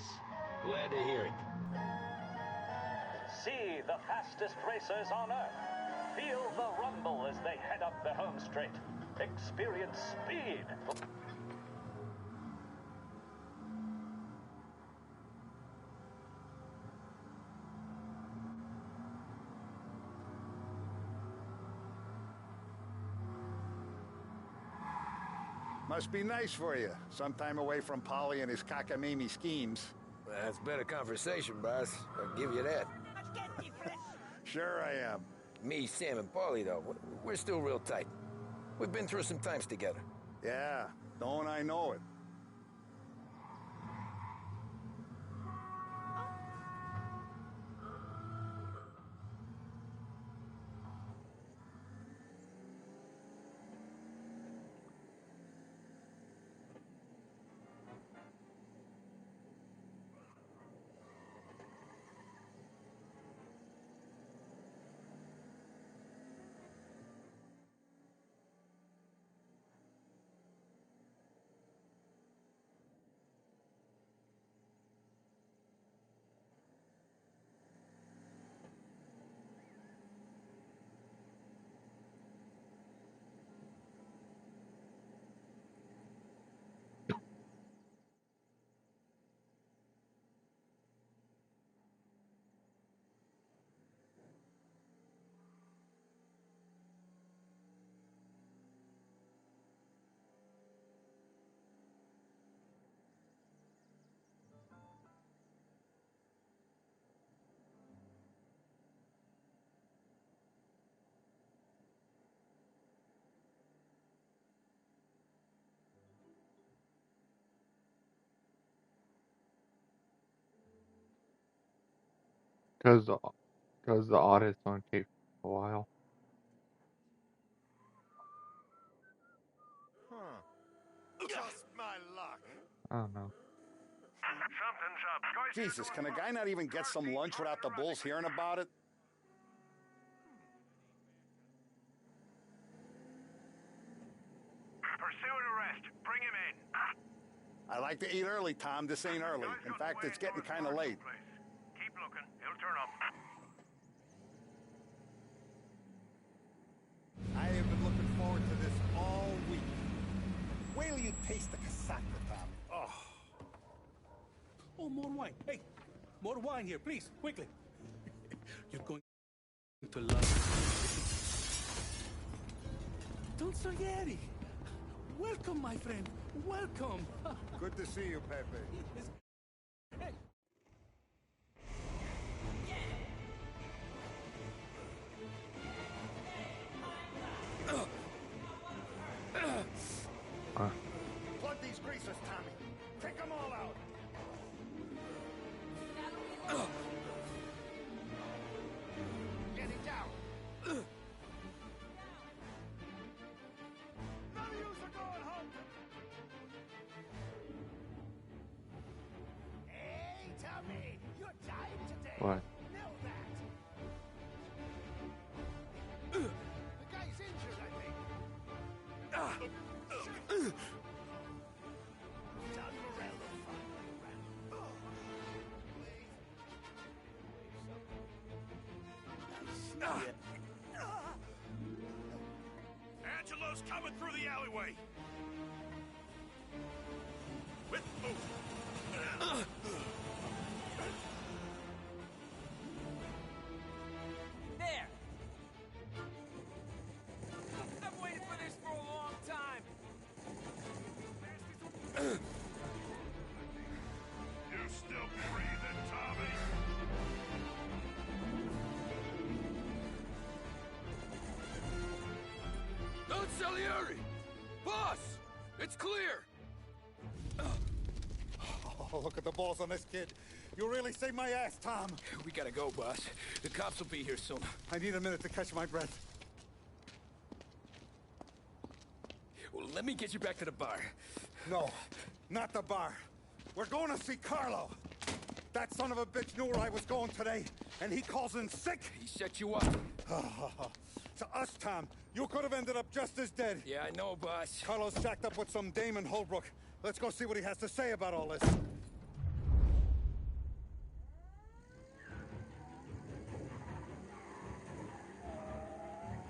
Glad to hear it. See the fastest racers on Earth. Feel the rumble as they head up the home straight. Experience speed. Must be nice for you. Some time away from Polly and his cockamamie schemes. That's better conversation, boss. I'll give you that. Sure I am. Me, Sam, and Polly, though, we're still real tight. We've been through some times together. Yeah, don't I know it. Because the audit's on tape for a while. Just my luck. I don't know. Something's up. Guys, Jesus, can a guy not even get some lunch without the bulls hearing about it? Pursuit arrest. Bring him in. I like to eat early, Tom. This ain't early. In fact, it's getting kind of late. Keep looking. He'll turn up. I have been looking forward to this all week. Wait till you taste the casaca, Tom. Oh, more wine. Hey, more wine here, please, quickly. You're going to love it. Don Salieri. Welcome, my friend. Welcome. Good to see you, Pepe. Hey. Plug these greasers, Tommy. Take them all out. Get it down. None of yous are going home. Hey, Tommy, you're dying today. What? Know that. The guy's injured, I think. Don Morello finally ran. Angelo's coming through the alleyway. With There! I've waited for this for a long time. You still breathing, Tommy? Don Salieri! Boss! It's clear! Oh, look at the balls on this kid. You really saved my ass, Tom. We gotta go, boss. The cops will be here soon. I need a minute to catch my breath. Well, let me get you back to the bar. No, not the bar. We're going to see Carlo. That son of a bitch knew where I was going today, and he calls in sick. He set you up. To us, Tom, you could have ended up just as dead. Yeah, I know, boss. Carlo's shacked up with some dame in Holbrook. Let's go see what he has to say about all this.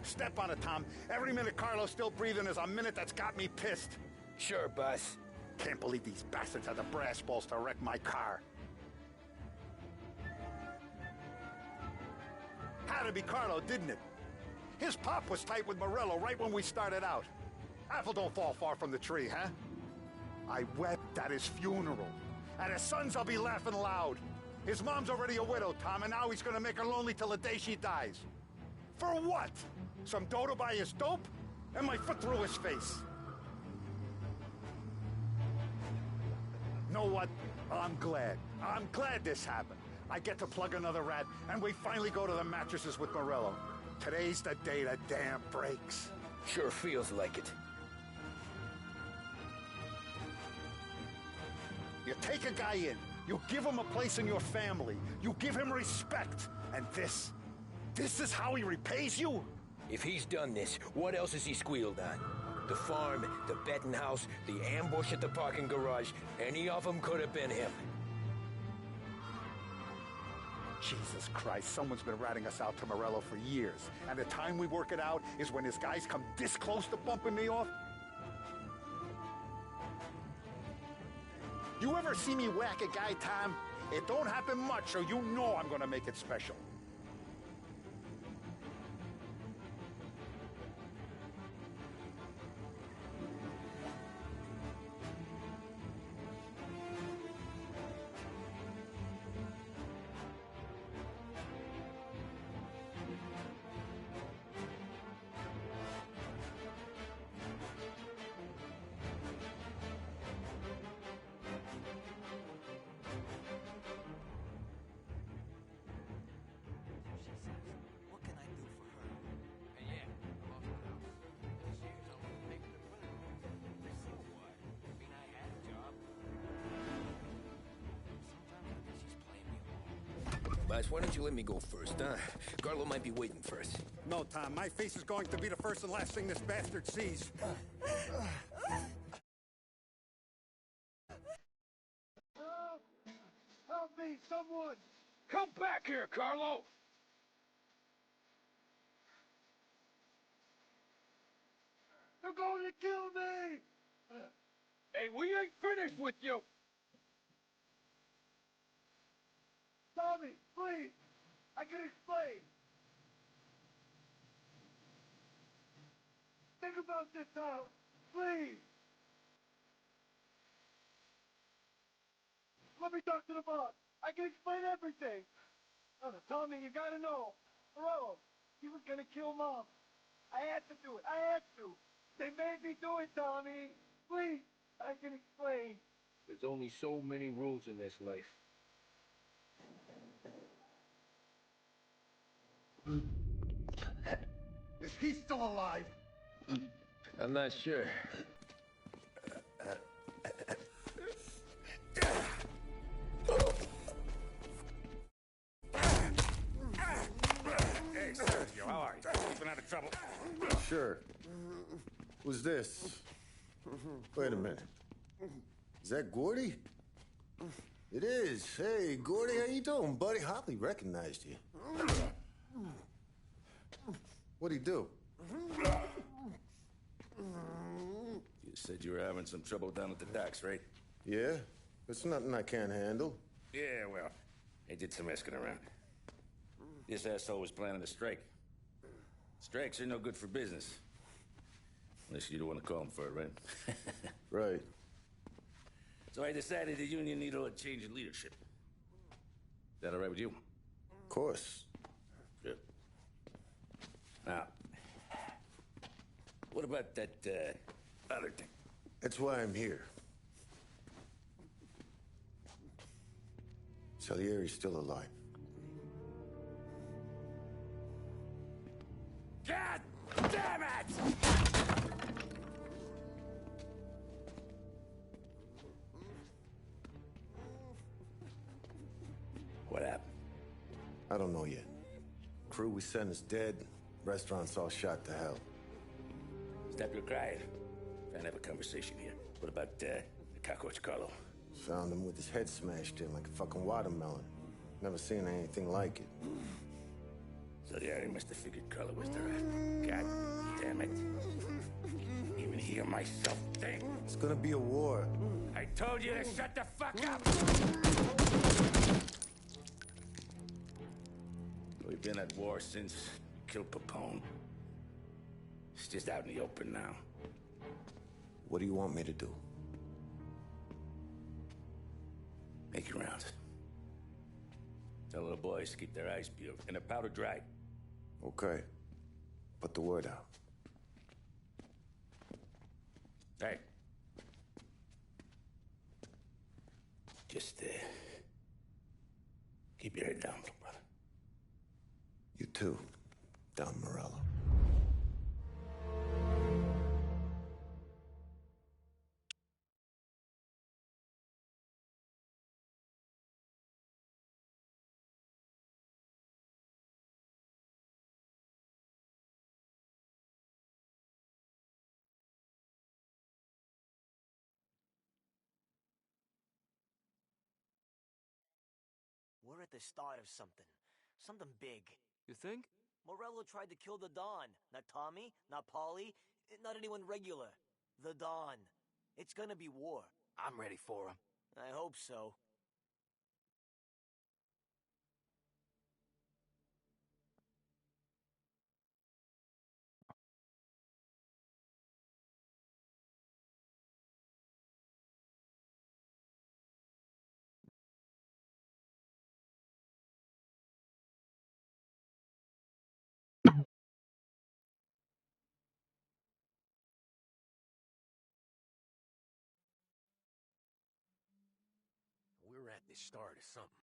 Step on it, Tom. Every minute Carlo's still breathing is a minute that's got me pissed. Sure, boss. Can't believe these bastards had the brass balls to wreck my car. Had to be Carlo, didn't it? His pop was tight with Morello right when we started out. Apple don't fall far from the tree, huh? I wept at his funeral. At his son's, I'll be laughing loud. His mom's already a widow, Tom, and now he's gonna make her lonely till the day she dies. For what? Some dough to buy his dope? And my foot through his face. Know what? I'm glad. I'm glad this happened. I get to plug another rat, and we finally go to the mattresses with Morello. Today's the day the dam breaks. Sure feels like it. You take a guy in, you give him a place in your family, you give him respect, and this is how he repays you? If he's done this, what else has he squealed on? The farm, the betting house, the ambush at the parking garage, any of them could have been him. Jesus Christ, someone's been ratting us out to Morello for years, and the time we work it out is when his guys come this close to bumping me off? You ever see me whack a guy, Tom? It don't happen much, so you know I'm gonna make it special. Boss, why don't you let me go first, huh? Carlo might be waiting for us. No, Tom, my face is going to be the first and last thing this bastard sees. Help me, someone! Come back here, Carlo! They're going to kill me! Hey, we ain't finished with you! Tommy, please! I can explain! Think about this, Tom! Please! Let me talk to the boss! I can explain everything! Tommy, you gotta know! Morello, he was gonna kill Mom! I had to do it! I had to! They made me do it, Tommy! Please! I can explain! There's only so many rules in this life. Is he still alive? I'm not sure. Hey, Sergio, how are you? Keeping out of trouble? Sure. Who's this? Wait a minute. Is that Gordy? It is. Hey, Gordy, how you doing, buddy? Hardly recognized you. What'd he do? You said you were having some trouble down at the docks, right? Yeah? It's nothing I can't handle. Yeah, well, I did some asking around. This asshole was planning a strike. Strikes are no good for business. Unless you don't want to call him for it, right? Right. So I decided the union needed a change in leadership. Is that all right with you? Of course. Good. Now, what about that, other thing? That's why I'm here. Salieri's still alive. God damn it! What happened? I don't know yet. Crew we sent is dead. Restaurant's all shot to hell. Stop your crying. Trying to have a conversation here. What about the cockroach Carlo? Found him with his head smashed in like a fucking watermelon. Never seen anything like it. Salieri must have figured Carlo was the rat. God damn it. Even hear myself think. It's gonna be a war. I told you to shut the fuck up! We've been at war since we killed Papone. It's just out in the open now. What do you want me to do? Make your rounds. Tell the boys to keep their eyes peeled and their powder dry. Okay. Put the word out. Hey. Just, keep your head down, little brother. You too, Don Morello. We're at the start of something. Something big. You think? Morello tried to kill the Don. Not Tommy, not Paulie, not anyone regular. The Don. It's gonna be war. I'm ready for him. I hope so. We're at the start of something.